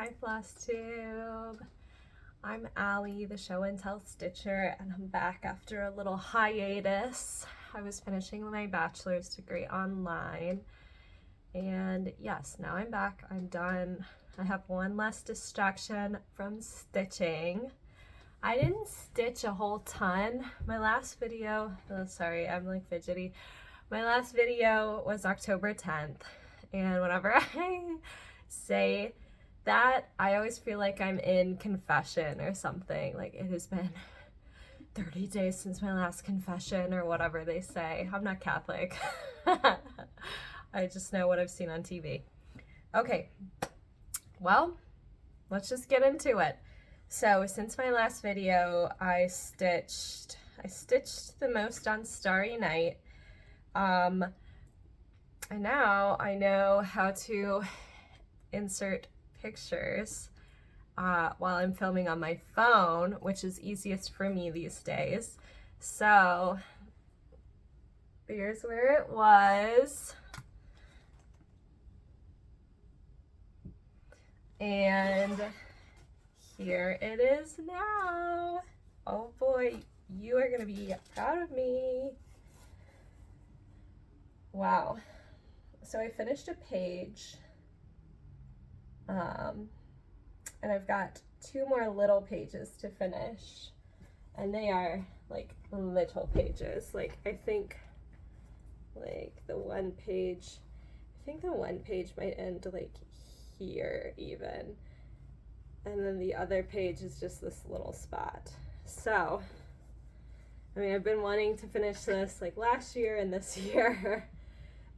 Hi Flosstube. I'm Allie, the show and tell stitcher, and I'm back after a little hiatus. I was finishing my bachelor's degree online, and yes, now I'm back. I'm done. I have one less distraction from stitching. I didn't stitch a whole ton. My last video, oh sorry, I'm like fidgety. My last video was October 10th, and whenever I say that, I always feel like I'm in confession or something. Like it has been 30 days since my last confession or whatever they say. I'm not Catholic. I just know what I've seen on TV. Okay, well, let's just get into it. So since my last video, I stitched the most on Starry Night. And now I know how to insert pictures while I'm filming on my phone, which is easiest for me these days. So here's where it was. And here it is now. Oh boy, you are gonna be proud of me. Wow. So I finished a page. And I've got 2 more little pages to finish, and they are like little pages. Like I think the one page might end like here even, and then the other page is just this little spot. So I mean, I've been wanting to finish this like last year and this year,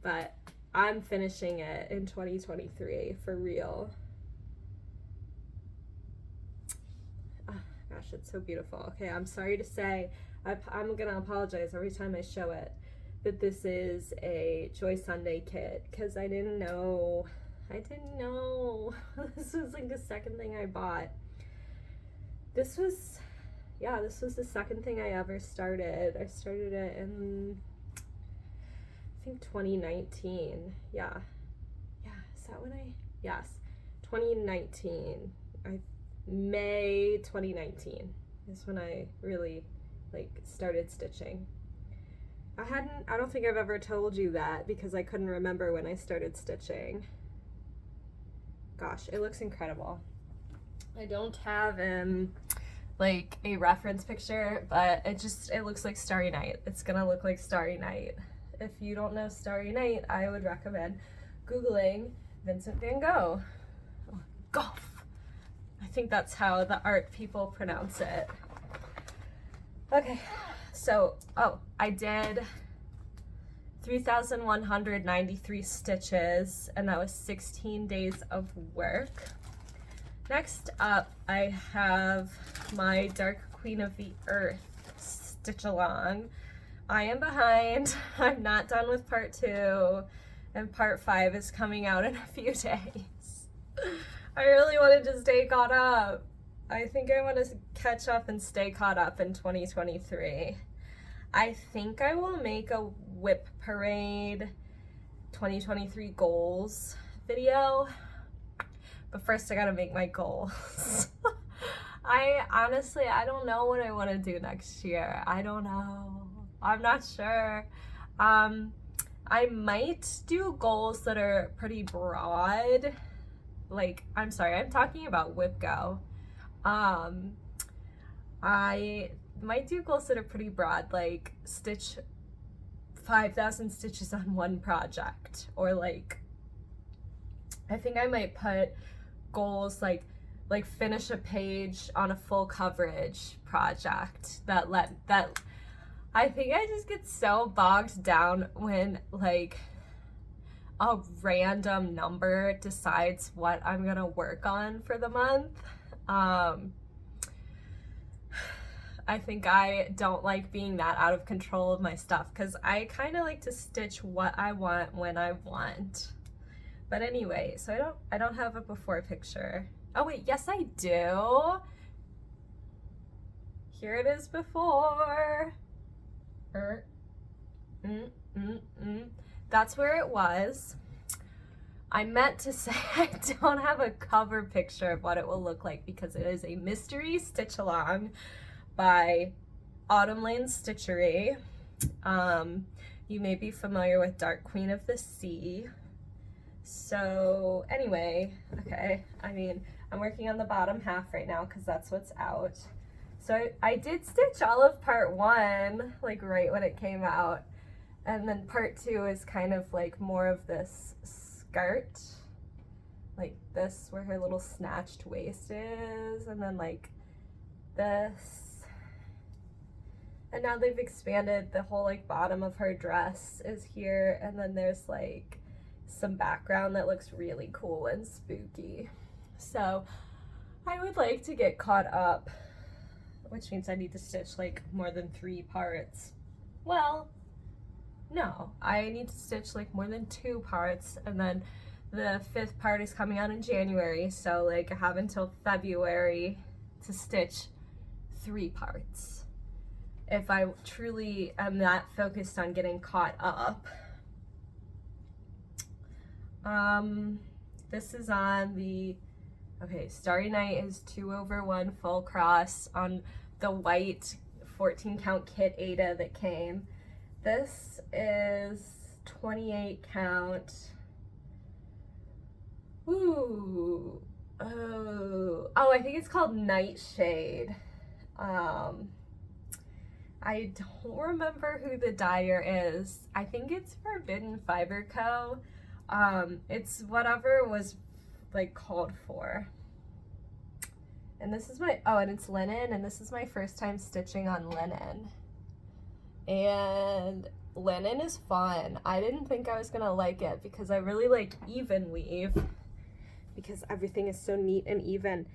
but I'm finishing it in 2023 for real. Gosh, it's so beautiful. Okay, I'm sorry to say, I'm gonna apologize every time I show it, that this is a Joy Sunday kit, because I didn't know. This was like the second thing I bought. This was the second thing I ever started. I started it in, I think 2019. Yeah, is that when yes, 2019. May 2019 is when I really like started stitching. I don't think I've ever told you that because I couldn't remember when I started stitching. Gosh, it looks incredible. I don't have like a reference picture, but it looks like Starry Night. It's gonna look like Starry Night. If you don't know Starry Night, I would recommend Googling Vincent van Gogh. Golf. I think that's how the art people pronounce it. Okay, so, I did 3,193 stitches, and that was 16 days of work. Next up, I have my Dark Queen of the Earth stitch along. I am behind. I'm not done with part 2, and part 5 is coming out in a few days. I really wanted to stay caught up. I think I want to catch up and stay caught up in 2023. I think I will make a Whip Parade 2023 goals video, but first I gotta make my goals. I don't know what I want to do next year. I don't know. I'm not sure. I might do goals that are pretty broad. Like, I'm talking about Whip Go. I might do goals that are pretty broad, like stitch 5,000 stitches on one project, or like, I think I might put goals like finish a page on a full coverage project. I think I just get so bogged down when like a random number decides what I'm gonna work on for the month. I think I don't like being that out of control of my stuff, because I kind of like to stitch what I want when I want. But anyway, so I don't have a before picture. Oh wait, yes I do. Here it is before. That's where it was. I meant to say I don't have a cover picture of what it will look like because it is a mystery stitch along by Autumn Lane Stitchery. You may be familiar with Dark Queen of the Sea. So anyway, okay, I mean, I'm working on the bottom half right now because that's what's out. So I did stitch all of part 1, like right when it came out. And then part 2 is kind of like more of this skirt, like this where her little snatched waist is, and then like this. And now they've expanded the whole like bottom of her dress is here, and then there's like some background that looks really cool and spooky. So I would like to get caught up, which means I need to stitch like more than 3 parts. Well, no, I need to stitch like more than 2 parts, and then the 5th part is coming out in January, so like I have until February to stitch 3 parts. If I truly am that focused on getting caught up. This is on the, okay, Starry Night is 2/1 full cross on the white 14 count kit Ada that came. This is 28 count. Ooh, oh, I think it's called Nightshade. I don't remember who the dyer is. I think it's Forbidden Fiber Co. It's whatever was like called for. And this is my, oh, and it's linen, and this is my first time stitching on linen. And linen is fun. I didn't think I was gonna like it because I really like even weave because everything is so neat and even.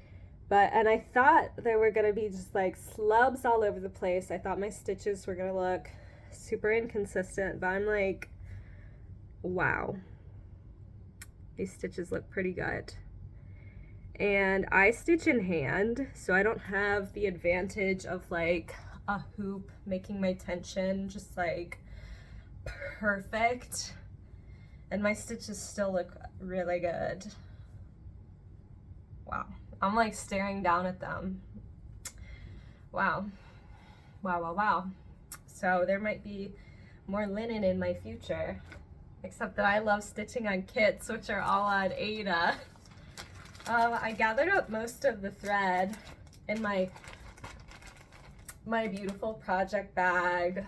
And I thought there were gonna be just like slubs all over the place. I thought my stitches were gonna look super inconsistent, but I'm like, wow, these stitches look pretty good. And I stitch in hand, so I don't have the advantage of like a hoop making my tension just like perfect. And my stitches still look really good. Wow. I'm like staring down at them. Wow. Wow, wow, wow. So there might be more linen in my future, except that I love stitching on kits, which are all on Ada. I gathered up most of the thread in my beautiful project bag,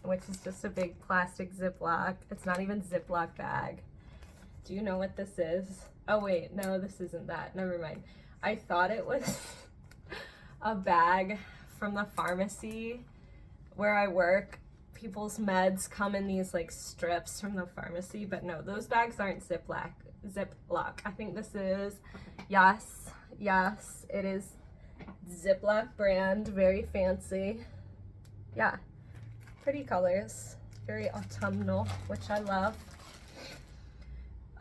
which is just a big plastic Ziploc. It's not even Ziploc bag. Do you know what this is? Oh wait, no, this isn't that. Never mind. I thought it was a bag from the pharmacy where I work. People's meds come in these like strips from the pharmacy, but no, those bags aren't Ziploc. I think this is, yes, it is Ziploc brand, very fancy. Yeah, pretty colors, very autumnal, which I love.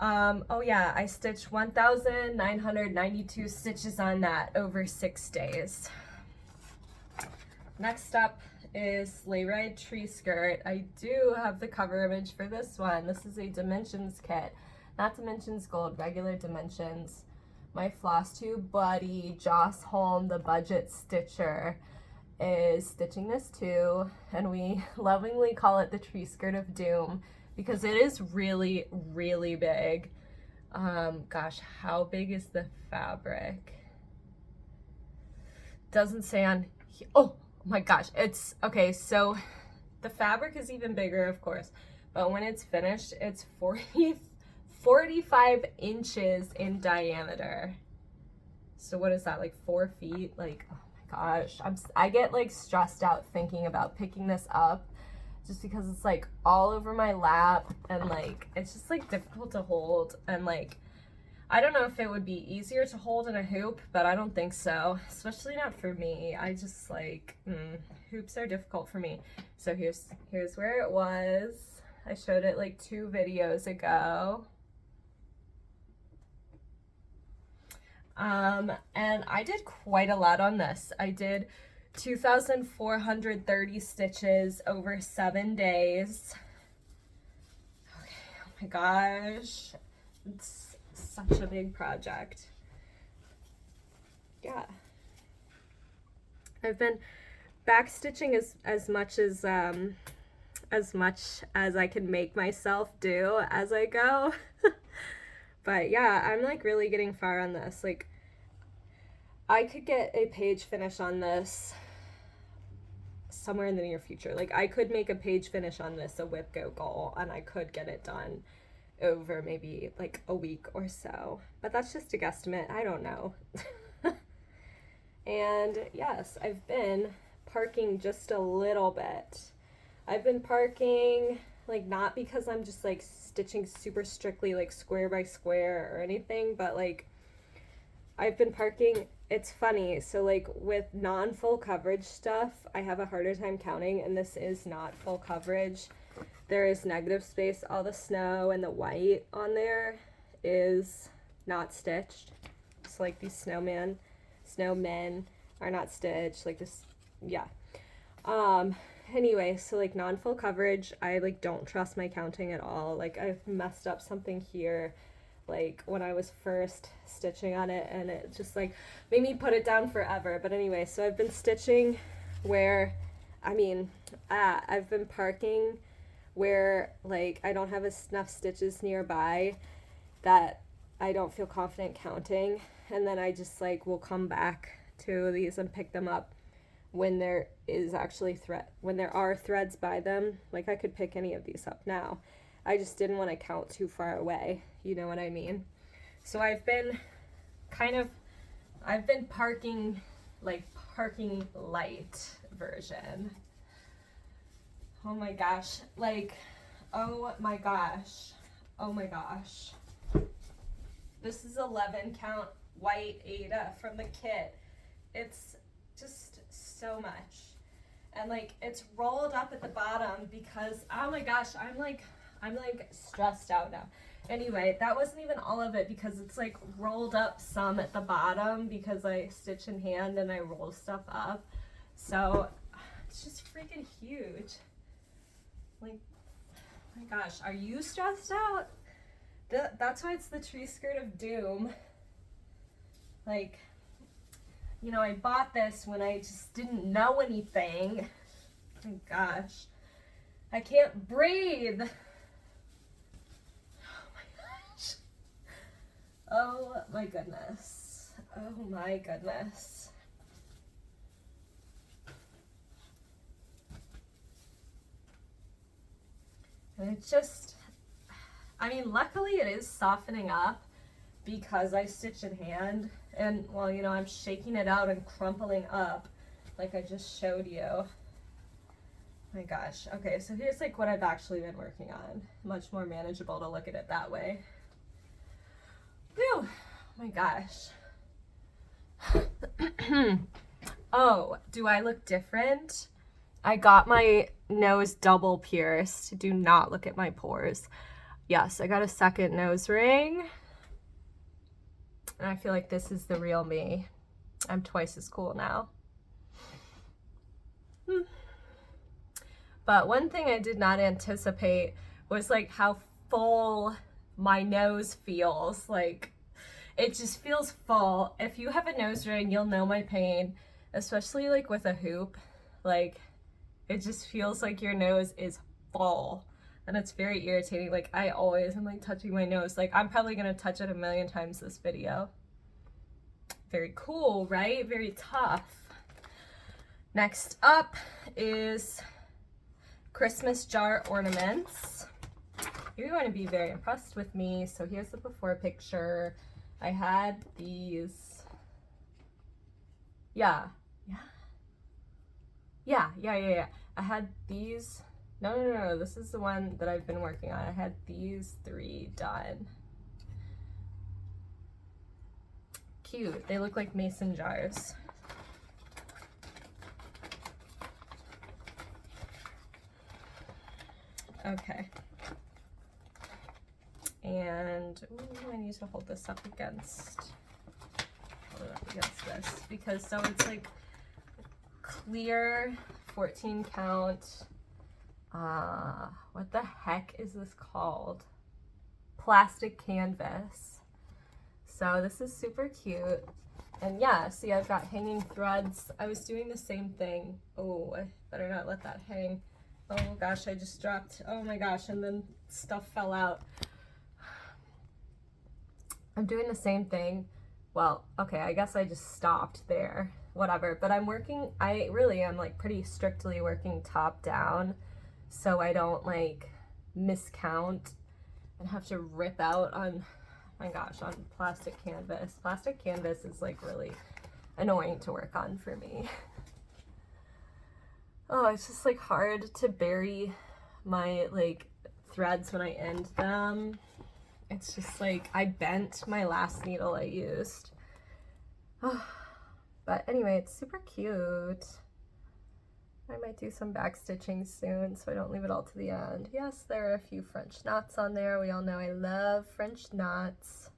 Oh yeah, I stitched 1,992 stitches on that over 6 days. Next up is Sleigh Ride tree skirt. I do have the cover image for this one. This is a dimensions kit, not dimensions gold, regular dimensions. My Flosstube buddy Joss Holm, the budget stitcher, is stitching this too, and we lovingly call it the tree skirt of doom because it is really, really big. Gosh, how big is the fabric? Doesn't say on here. Oh my gosh, it's okay. So the fabric is even bigger, of course, but when it's finished, it's 45 inches in diameter. So what is that, like 4 feet? Like, oh my gosh, I get like stressed out thinking about picking this up just because it's like all over my lap and like it's just like difficult to hold, and like I don't know if it would be easier to hold in a hoop, but I don't think so, especially not for me. I just like hoops are difficult for me. So here's where it was. I showed it like 2 videos ago. And I did quite a lot on this. I did 2,430 stitches over 7 days. Okay, oh my gosh. It's such a big project. Yeah. I've been backstitching as much as I can make myself do as I go. But yeah, I'm like really getting far on this. Like, I could get a page finish on this somewhere in the near future. Like, I could make a page finish on this a whip go goal, and I could get it done over maybe like a week or so. But that's just a guesstimate. I don't know. And yes, I've been parking just a little bit. I've been parking, like, not because I'm just like stitching super strictly like square by square or anything, but like I've been parking. It's funny, so like with non-full coverage stuff, I have a harder time counting, and this is not full coverage. There is negative space. All the snow and the white on there is not stitched. So like these snowmen are not stitched, like this. Yeah. Anyway, so like non-full coverage, I like don't trust my counting at all. Like, I've messed up something here like when I was first stitching on it, and it just like made me put it down forever. But anyway, so I've been stitching where I've been parking where like I don't have enough stitches nearby that I don't feel confident counting, and then I just like will come back to these and pick them up when there is actually when there are threads by them. Like, I could pick any of these up now. I just didn't want to count too far away, you know what I mean? So I've been parking, like parking light version. Oh my gosh, like, oh my gosh. This is 11 count white Ada from the kit. It's just so much. And like, it's rolled up at the bottom because, oh my gosh, I'm like stressed out now. Anyway, that wasn't even all of it, because it's like rolled up some at the bottom because I stitch in hand and I roll stuff up. So it's just freaking huge. Like, oh my gosh, are you stressed out? That's why it's the tree skirt of doom. Like, you know, I bought this when I just didn't know anything. Oh my gosh, I can't breathe. Oh my goodness. Oh my goodness. And it's just, I mean, luckily it is softening up because I stitch in hand. And, well, you know, I'm shaking it out and crumpling up like I just showed you. Oh my gosh. Okay, so here's like what I've actually been working on. Much more manageable to look at it that way. Whew. Oh my gosh. Oh, do I look different? I got my nose double pierced. Do not look at my pores. Yes, I got a second nose ring. And I feel like this is the real me. I'm twice as cool now. But one thing I did not anticipate was like how full my nose feels. Like, it just feels full. If you have a nose ring, you'll know my pain, especially like with a hoop. Like, it just feels like your nose is full, and it's very irritating. Like, I always am like touching my nose. Like, I'm probably gonna touch it a million times this video. Very cool, right? Very tough. Next up is Christmas jar ornaments. You're going to be very impressed with me. So here's the before picture. I had these. Yeah. I had these. No. This is the one that I've been working on. I had these 3 done. Cute. They look like mason jars. Okay. And ooh, I need to hold this up against this, because so it's like clear 14 count. What the heck is this called? plastic canvas. So this is super cute. And yeah, see, I've got hanging threads. I was doing the same thing. Oh, I better not let that hang. Oh gosh, I just dropped, oh my gosh, and then stuff fell out. I'm doing the same thing. Well, okay, I guess I just stopped there, whatever. But I really am like pretty strictly working top down, so I don't like miscount and have to rip out on, oh my gosh, on plastic canvas. Plastic canvas is like really annoying to work on for me. Oh, it's just like hard to bury my like threads when I end them. It's just like I bent my last needle I used. Oh, but anyway, it's super cute. I might do some back stitching soon so I don't leave it all to the end. Yes, there are a few French knots on there. We all know I love French knots.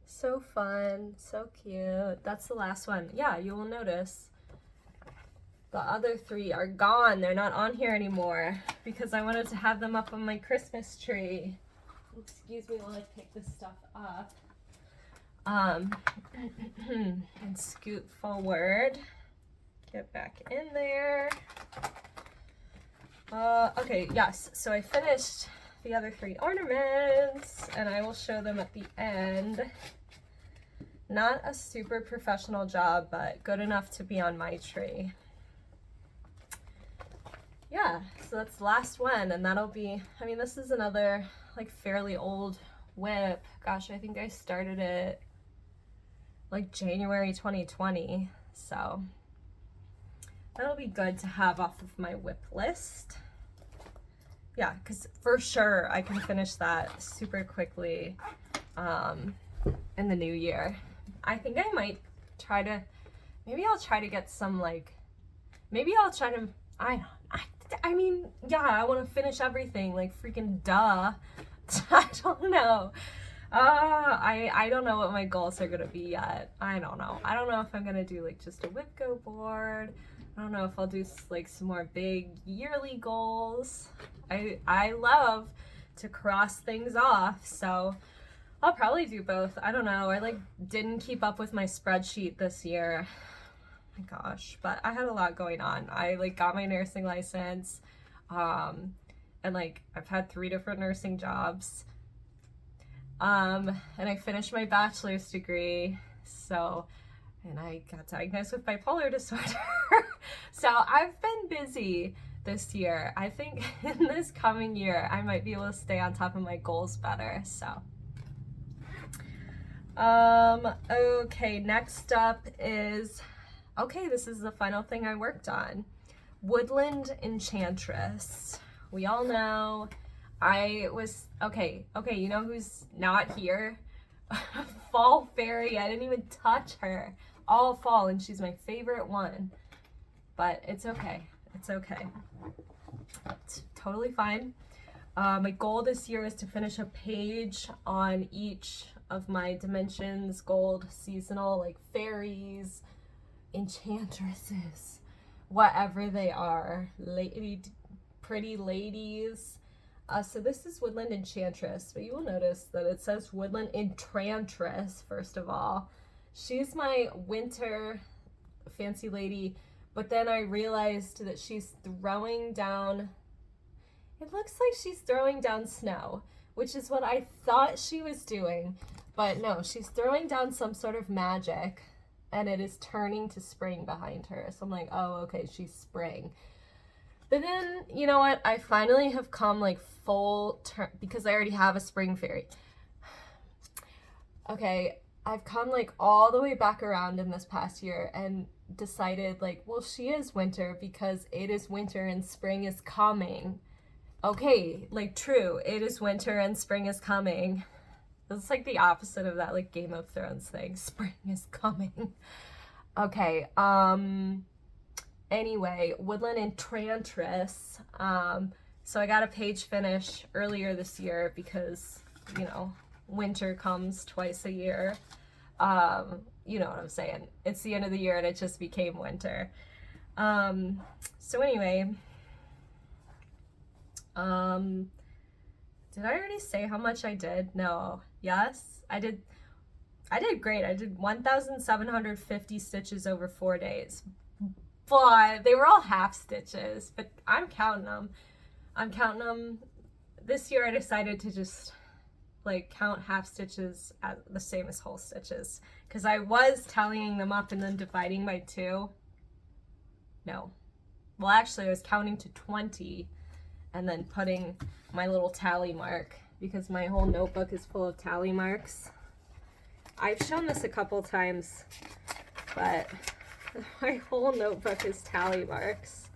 So fun, so cute. That's the last one. Yeah, you will notice the other 3 are gone. They're not on here anymore because I wanted to have them up on my Christmas tree. Excuse me while I pick this stuff up. And scoot forward. Get back in there. Okay, yes, so I finished the other 3 ornaments and I will show them at the end. Not a super professional job, but good enough to be on my tree. Yeah, so that's the last one, and that'll be, I mean, this is another like fairly old whip. Gosh, I think I started it like January 2020, so that'll be good to have off of my whip list. Yeah, because for sure I can finish that super quickly in the new year. I think I might try to, maybe I'll try to get some like, maybe I'll try to, I mean, yeah, I want to finish everything, like freaking duh. I don't know. I don't know what my goals are gonna be yet. I don't know. I don't know if I'm gonna do like just a whip go board. I don't know if I'll do like some more big yearly goals. I love to cross things off, so I'll probably do both. I don't know. I like didn't keep up with my spreadsheet this year. My gosh, but I had a lot going on. I like got my nursing license, and like I've had 3 different nursing jobs, and I finished my bachelor's degree, so, and I got diagnosed with bipolar disorder. So I've been busy this year. I think in this coming year I might be able to stay on top of my goals better. So okay, next up is, okay, this is the final thing I worked on. Woodland Enchantress. We all know I was, okay, you know who's not here? Fall Fairy. I didn't even touch her all fall, and she's my favorite one. But it's okay. It's okay. It's totally fine. My goal this year is to finish a page on each of my dimensions, gold, seasonal, like fairies, enchantresses, whatever they are, pretty ladies. So this is Woodland Enchantress, but you will notice that it says Woodland Enchantress first of all. She's my winter fancy lady, but then I realized that she's throwing down, it looks like she's throwing down snow, which is what I thought she was doing, but no, she's throwing down some sort of magic, and it is turning to spring behind her. So I'm like, oh, okay, she's spring. But then, you know what? I finally have come like full turn, because I already have a spring fairy. Okay, I've come like all the way back around in this past year and decided like, well, she is winter because it is winter and spring is coming. Okay, like true, it is winter and spring is coming. It's like the opposite of that like Game of Thrones thing. Spring is coming. Okay, anyway, Woodland Enchantress. So I got a page finish earlier this year because, you know, winter comes twice a year. You know what I'm saying. It's the end of the year and it just became winter. So anyway, Did I already say how much I did? No. Yes? I did great. I did 1,750 stitches over 4 days. But they were all half stitches, but I'm counting them. I'm counting them. This year I decided to just like count half stitches as the same as whole stitches, because I was tallying them up and then dividing by 2. No. Well, actually I was counting to 20 and then putting my little tally mark, because my whole notebook is full of tally marks. I've shown this a couple times, but my whole notebook is tally marks.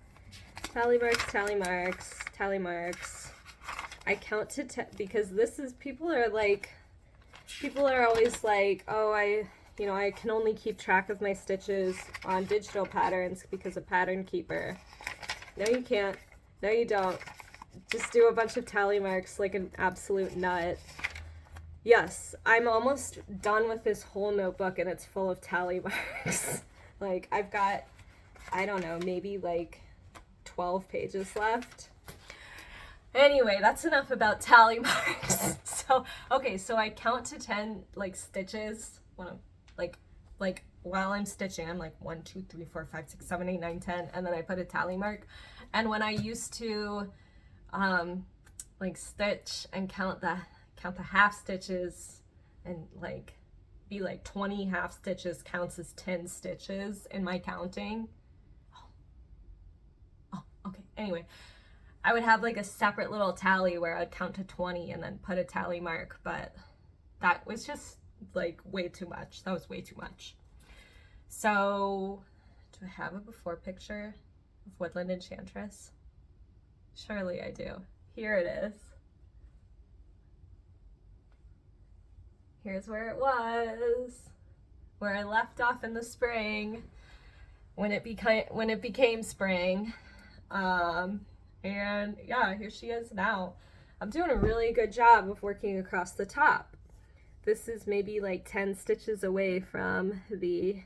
Tally marks, tally marks, tally marks. I count to 10 because this is, people are always like, oh, I can only keep track of my stitches on digital patterns because of Pattern Keeper. No, you can't. No, you don't. Just do a bunch of tally marks like an absolute nut. Yes, I'm almost done with this whole notebook and it's full of tally marks. Like, I've got, I don't know, maybe like 12 pages left. Anyway, that's enough about tally marks. So, okay, so I count to 10 like stitches when I'm like while I'm stitching. I'm like 1, 2, 3, 4, 5, 6, 7, 8, 9, 10, and then I put a tally mark. And when I used to like stitch and count the half stitches and like be like 20 half stitches counts as 10 stitches in my counting. Oh, okay. Anyway, I would have like a separate little tally where I'd count to 20 and then put a tally mark, but that was just like way too much. That was way too much. So, do I have a before picture of Woodland Enchantress? Surely I do. Here it is. Here's where it was, where I left off in the spring, when it became spring. And yeah, here she is now. I'm doing a really good job of working across the top. This is maybe like 10 stitches away from the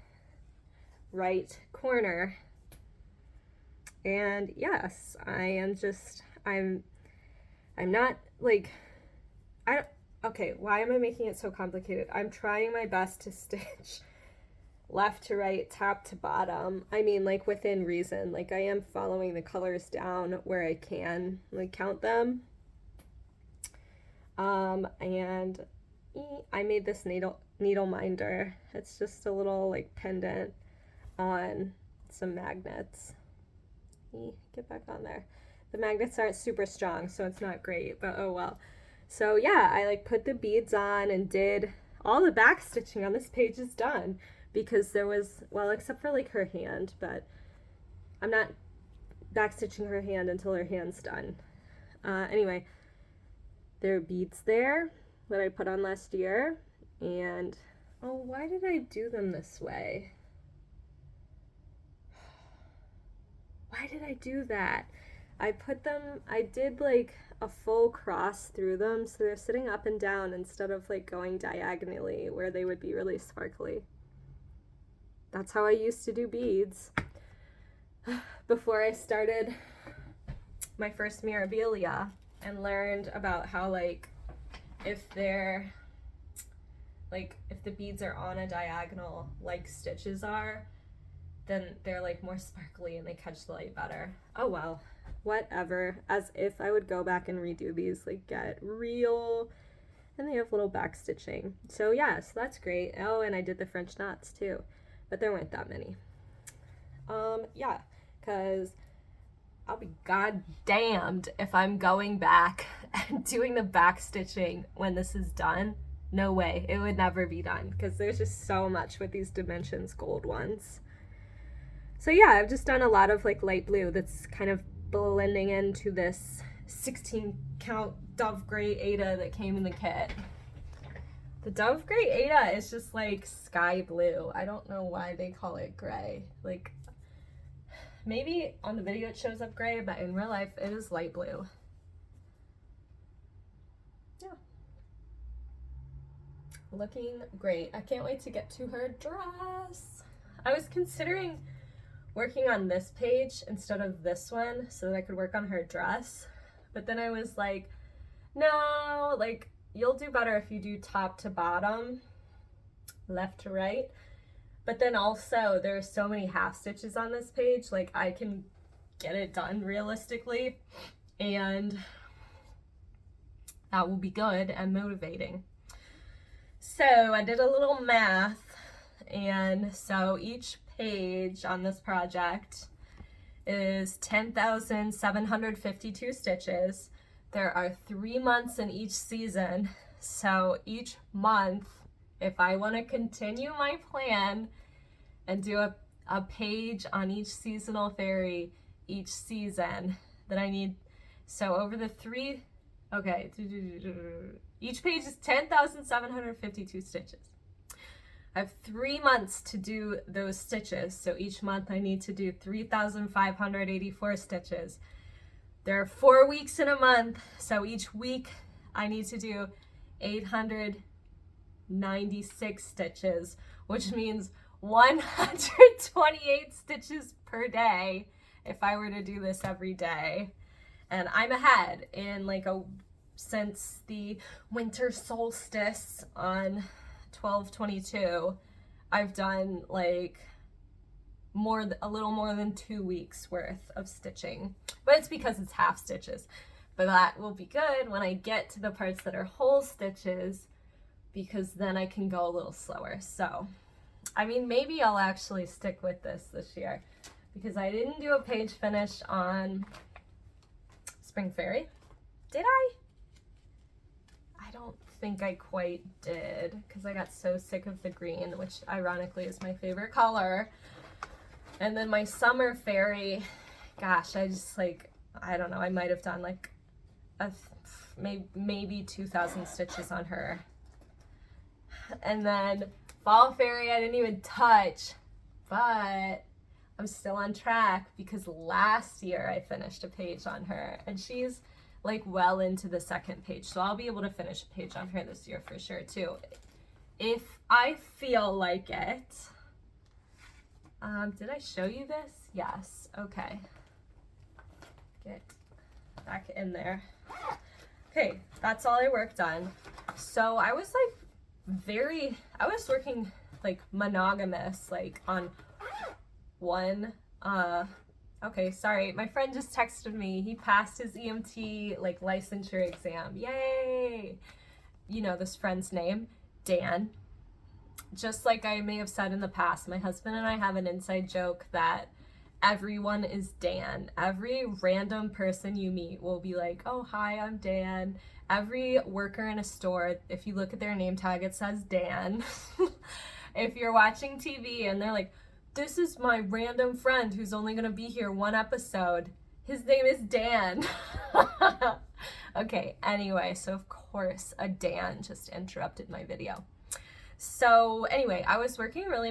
right corner. And yes, I'm not like, okay, why am I making it so complicated? I'm trying my best to stitch left to right, top to bottom. I mean, like within reason. Like I am following the colors down where I can, like count them. And I made this needle minder. It's just a little like pendant on some magnets. Get back on there. The magnets aren't super strong, so it's not great, but oh well. So yeah, I like put the beads on and did all the back stitching on this page is done, because there was, well, except for like her hand, but I'm not back stitching her hand until her hand's done. Anyway, there are beads there that I put on last year, and oh, why did I do them this way? Why did I do that? I did like a full cross through them, so they're sitting up and down instead of like going diagonally where they would be really sparkly. That's how I used to do beads before I started my first Mirabilia and learned about how like if the beads are on a diagonal like stitches are, then they're like more sparkly and they catch the light better. Oh well, whatever. As if I would go back and redo these, like get real. And they have little back stitching. So yeah, so that's great. Oh, and I did the French knots too, but there weren't that many. Yeah, because I'll be goddamned if I'm going back and doing the back stitching when this is done. No way, it would never be done, because there's just so much with these Dimensions gold ones. So yeah, I've just done a lot of like light blue that's kind of blending into this 16 count Dove Gray Ada that came in the kit. The Dove Gray Ada is just like sky blue. I don't know why they call it gray. Like, maybe on the video it shows up gray, but in real life it is light blue. Yeah. Looking great. I can't wait to get to her dress. I was considering working on this page instead of this one so that I could work on her dress, but then I was like, No, like you'll do better if you do top to bottom, left to right. But then also there's so many half stitches on this page, like I can get it done realistically, and that will be good and motivating. So I did a little math, and so each page on this project is 10,752 stitches. There are 3 months in each season, so each month, if I want to continue my plan and do a page on each seasonal fairy each season, then I need, so over the three, okay, each page is 10,752 stitches. I have 3 months to do those stitches, so each month I need to do 3,584 stitches. There are 4 weeks in a month, so each week I need to do 896 stitches, which means 128 stitches per day if I were to do this every day. And I'm ahead in since the winter solstice on 12/22, I've done like a little more than 2 weeks worth of stitching, but it's because it's half stitches. But that will be good when I get to the parts that are whole stitches, because then I can go a little slower. So I mean, maybe I'll actually stick with this year, because I didn't do a page finish on Spring Fairy. Did I? I don't think I quite did, because I got so sick of the green, which ironically is my favorite color. And then my Summer Fairy, gosh, I just I don't know, I might have done like maybe 2,000 stitches on her. And then Fall Fairy I didn't even touch, but I'm still on track because last year I finished a page on her, and she's like well into the second page, so I'll be able to finish a page on her this year for sure too, if I feel like it. Did I show you this? Yes. Okay, get back in there. Okay, that's all I worked on. So I was I was working like monogamous, like on one, okay, sorry, my friend just texted me. He passed his EMT like licensure exam. Yay! You know this friend's name, Dan. Just like I may have said in the past, my husband and I have an inside joke that everyone is Dan. Every random person you meet will be like, oh, hi, I'm Dan. Every worker in a store, if you look at their name tag, it says Dan. If you're watching TV and they're like, this is my random friend who's only gonna be here one episode, his name is Dan. Okay, anyway, so of course a Dan just interrupted my video. So anyway, I was working really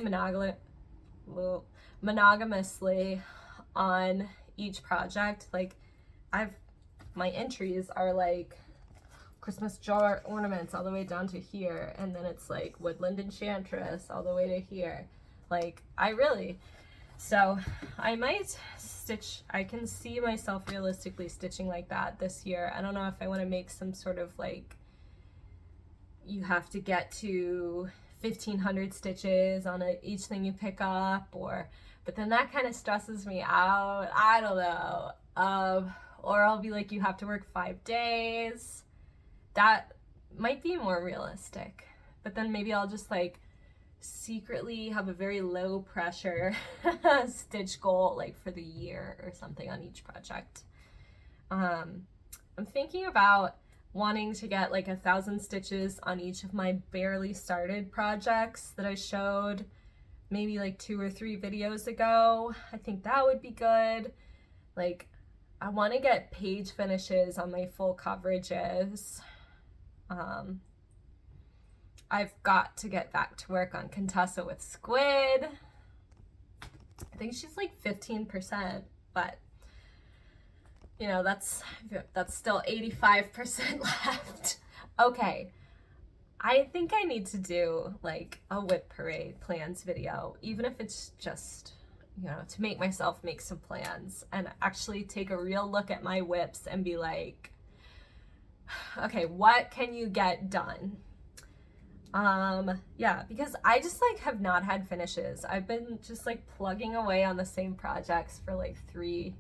monogamously on each project. Like my entries are like Christmas jar ornaments all the way down to here, and then it's like Woodland Enchantress all the way to here. So I might stitch, I can see myself realistically stitching like that this year. I don't know if I want to make some sort of you have to get to 1,500 stitches on each thing you pick up, but then that kind of stresses me out. I don't know. Or I'll be like, you have to work 5 days. That might be more realistic. But then maybe I'll just secretly have a very low pressure stitch goal for the year or something on each project. I'm thinking about wanting to get 1,000 stitches on each of my barely started projects that I showed maybe 2 or 3 videos ago. I think that would be good. I want to get page finishes on my full coverages. I've got to get back to work on Contessa with Squid. I think she's 15%, but you know, that's still 85% left. Okay, I think I need to do a whip parade plans video, even if it's just, you know, to make myself make some plans and actually take a real look at my whips and be like, Okay, what can you get done? Yeah, because I just like have not had finishes. I've been just like plugging away on the same projects for like 3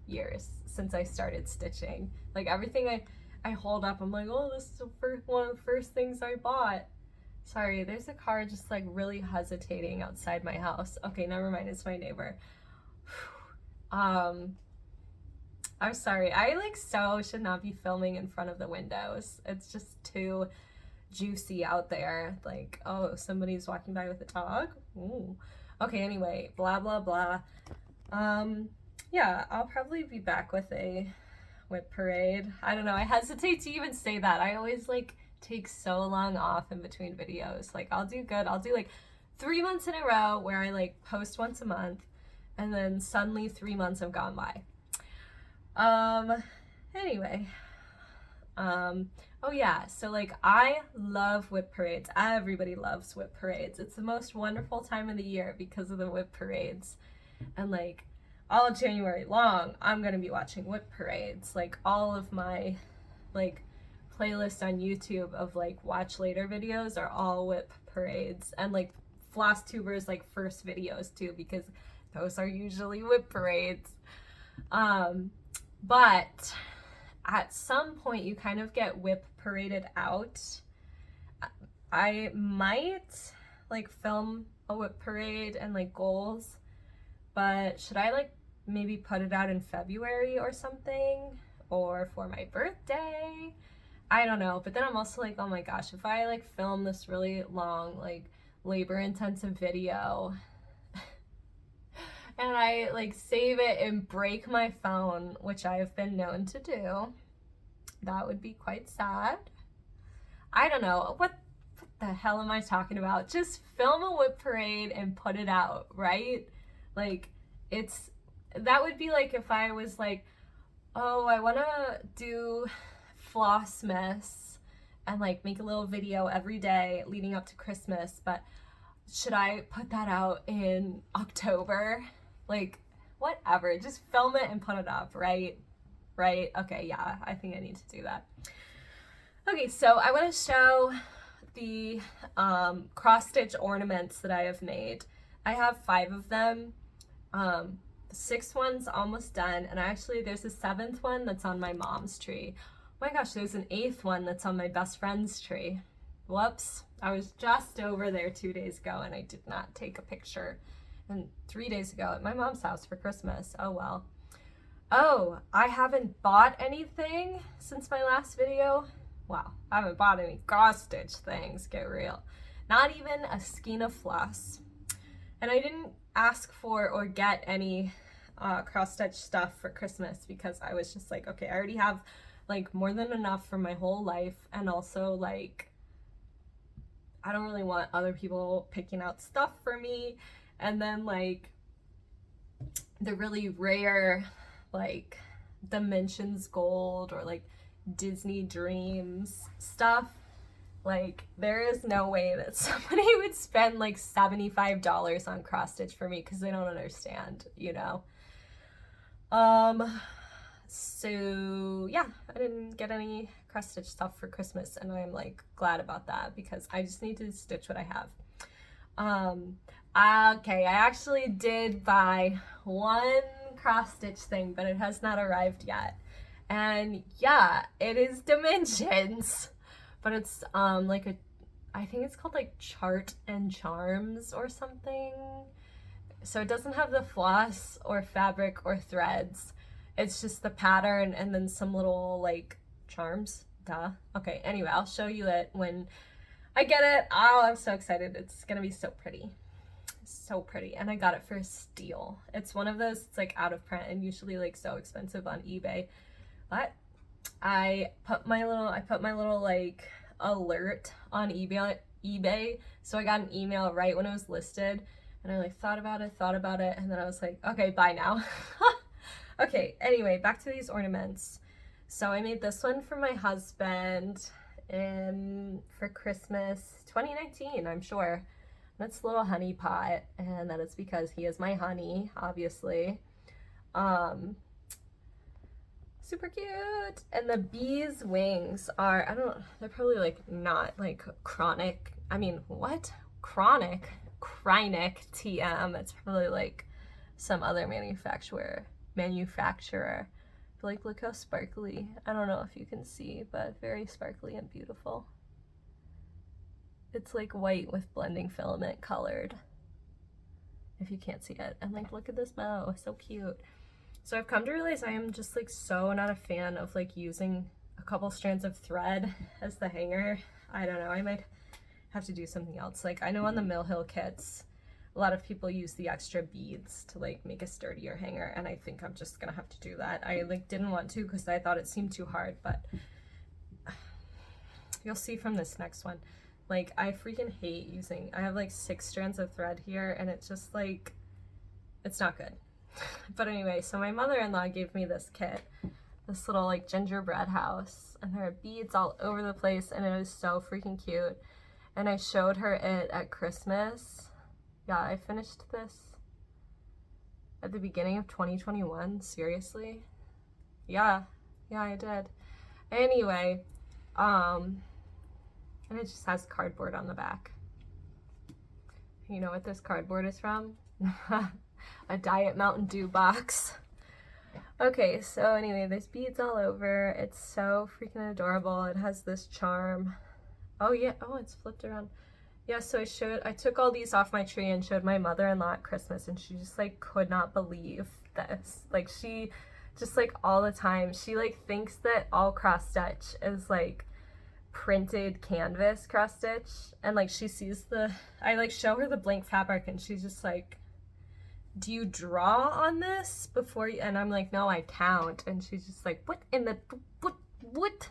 years since I started stitching. Like everything I hold up, I'm like, oh, this is one of the first things I bought. Sorry, there's a car just like really hesitating outside my house. Okay, never mind, it's my neighbor. I'm sorry. I like so should not be filming in front of the windows. It's just too juicy out there. Like, oh, somebody's walking by with a dog. Ooh. Okay, anyway, blah blah blah. Yeah, I'll probably be back with a whip parade. I don't know. I hesitate to even say that. I always like take so long off in between videos. Like, I'll do good. I'll do like 3 months in a row where I like post once a month, and then suddenly 3 months have gone by. Anyway, oh yeah, so like I love whip parades. Everybody loves whip parades. It's the most wonderful time of the year because of the whip parades. And like all January long, I'm gonna be watching whip parades. Like all of my like playlists on YouTube of like watch later videos are all whip parades, and like Flosstubers like first videos too, because those are usually whip parades. But at some point you kind of get whip paraded out. I might like film a whip parade and like goals, but should I like maybe put it out in February or something, or for my birthday? I don't know. But then I'm also like, oh my gosh, if I like film this really long like labor intensive video and I like save it and break my phone, which I have been known to do, that would be quite sad. I don't know. What the hell am I talking about? Just film a whip parade and put it out, right? Like, that would be like if I was like, oh, I want to do Flossmas and like make a little video every day leading up to Christmas, but should I put that out in October? Like, whatever, just film it and put it up, right? Right? Okay, yeah, I think I need to do that. Okay, so I want to show the cross-stitch ornaments that I have made. I have 5 of them. The 6th one's almost done, and there's a 7th one that's on my mom's tree. Oh my gosh, there's an 8th one that's on my best friend's tree. Whoops, I was just over there 2 days ago and I did not take a picture. And 3 days ago at my mom's house for Christmas. Oh well. Oh, I haven't bought anything since my last video. Wow, I haven't bought any cross-stitch things, get real. Not even a skein of floss. And I didn't ask for or get any cross-stitch stuff for Christmas because I was just like, okay, I already have like more than enough for my whole life, and also like I don't really want other people picking out stuff for me. And then like the really rare like Dimensions Gold or like Disney Dreams stuff, like there is no way that somebody would spend like $75 on cross stitch for me because they don't understand, you know. So yeah, I didn't get any cross stitch stuff for Christmas, and I'm like glad about that because I just need to stitch what I have. Okay, I actually did buy one cross stitch thing, but it has not arrived yet. And yeah, it is Dimensions, but it's like I think it's called like Chart and Charms or something. So it doesn't have the floss or fabric or threads. It's just the pattern and then some little like charms. Duh. Okay, anyway, I'll show you it when I get it. Oh, I'm so excited. It's gonna be so pretty. So pretty. And I got it for a steal. It's one of those, it's like out of print and usually like so expensive on eBay. But I put my little like alert on eBay. So I got an email right when it was listed, and I like thought about it, and then I was like, okay, bye now. Okay, anyway, back to these ornaments. So I made this one for my husband for Christmas 2019, I'm sure. That's a little honey pot, and that is because he is my honey, obviously. Super cute. And the bees' wings are, I don't know, they're probably like not like chronic. I mean, what? Chronic TM. It's probably like some other manufacturer. But like, look how sparkly. I don't know if you can see, but very sparkly and beautiful. It's like white with blending filament colored, if you can't see it. And like, look at this bow, so cute. So I've come to realize I am just like so not a fan of like using a couple strands of thread as the hanger. I don't know, I might have to do something else. Like, I know on the Mill Hill kits, a lot of people use the extra beads to like make a sturdier hanger, and I think I'm just gonna have to do that. I like didn't want to because I thought it seemed too hard, but you'll see from this next one. Like, I freaking hate using, I have like 6 strands of thread here, and it's just like, it's not good. But anyway, so my mother-in-law gave me this kit, this little like gingerbread house, and there are beads all over the place, and it was so freaking cute. And I showed her it at Christmas. Yeah, I finished this at the beginning of 2021, seriously. Yeah, I did. Anyway, and it just has cardboard on the back. You know what this cardboard is from? A Diet Mountain Dew box. Okay, so anyway, there's beads all over. It's so freaking adorable. It has this charm. Oh yeah, oh, it's flipped around. Yeah, so I took all these off my tree and showed my mother-in-law at Christmas, and she just like could not believe this. Like, she just like all the time, she like thinks that all cross stitch is like printed canvas cross stitch, and like she sees I like show her the blank fabric, and she's just like, do you draw on this before you? And I'm like, no, I count. And she's just like, what in the what?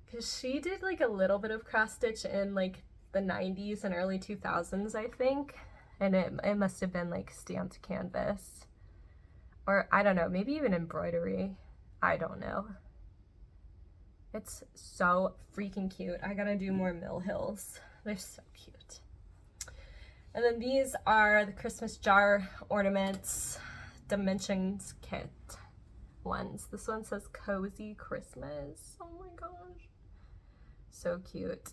Because she did like a little bit of cross stitch in like the 90s and early 2000s, I think, and it must have been like stamped canvas, or I don't know, maybe even embroidery. I don't know. It's so freaking cute. I gotta do more Mill Hills. They're so cute. And then these are the Christmas jar ornaments dimensions kit ones. This one says Cozy Christmas. Oh my gosh. So cute.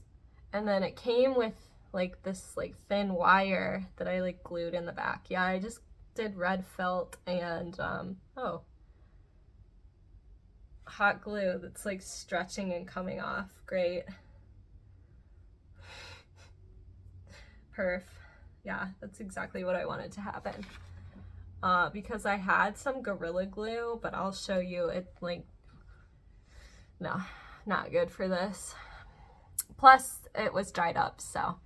And then it came with like this like thin wire that I like glued in the back. Yeah, I just did red felt and hot glue that's like stretching and coming off. Great. Perf. Yeah, that's exactly what I wanted to happen. Because I had some Gorilla Glue, but I'll show you, it like, no, not good for this. Plus, it was dried up, so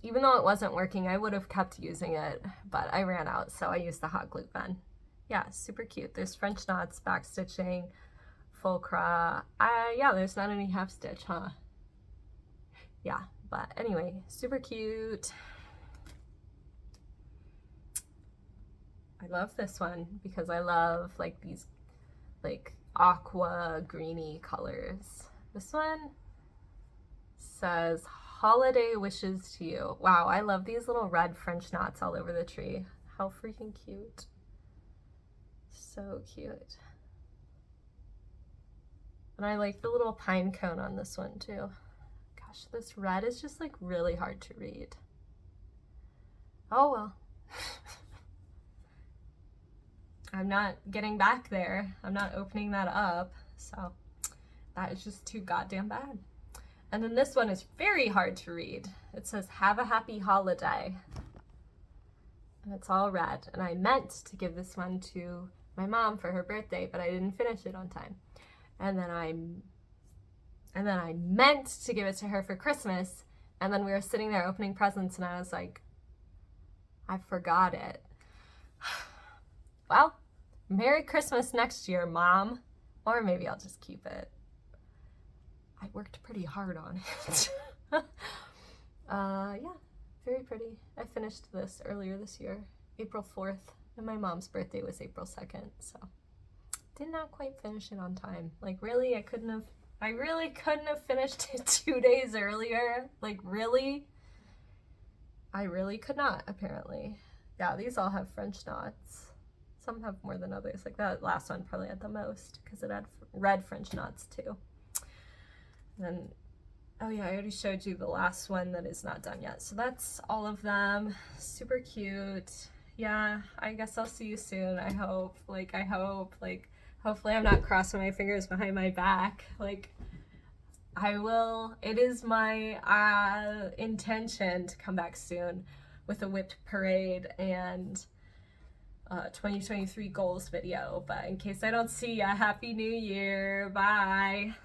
even though it wasn't working, I would have kept using it, but I ran out, so I used the hot glue pen. Yeah, super cute. There's French knots, back stitching, full craw. Yeah, there's not any half stitch, huh? Yeah, but anyway, super cute. I love this one because I love like these like aqua greeny colors. This one says holiday wishes to you. Wow, I love these little red French knots all over the tree. How freaking cute. So cute. And I like the little pine cone on this one too. Gosh, this red is just like really hard to read. Oh well. I'm not getting back there. I'm not opening that up, so that is just too goddamn bad. And then this one is very hard to read. It says, have a happy holiday. And it's all red. And I meant to give this one to my mom for her birthday, but I didn't finish it on time. And then I meant to give it to her for Christmas, and then we were sitting there opening presents, and I was like, I forgot it. Well, Merry Christmas next year, Mom. Or maybe I'll just keep it. I worked pretty hard on it. Yeah, very pretty. I finished this earlier this year, April 4th, and my mom's birthday was April 2nd, so did not quite finish it on time. Like, really, I really couldn't have finished it 2 days earlier. Like, really? I really could not, apparently. Yeah, these all have French knots. Some have more than others. Like that last one probably had the most because it had red French knots too. And then, oh yeah, I already showed you the last one that is not done yet. So that's all of them. Super cute. Yeah, I guess I'll see you soon. I hope. Hopefully I'm not crossing my fingers behind my back. Like, I will. It is my intention to come back soon with a whipped parade and 2023 goals video. But in case I don't see ya, Happy New Year. Bye.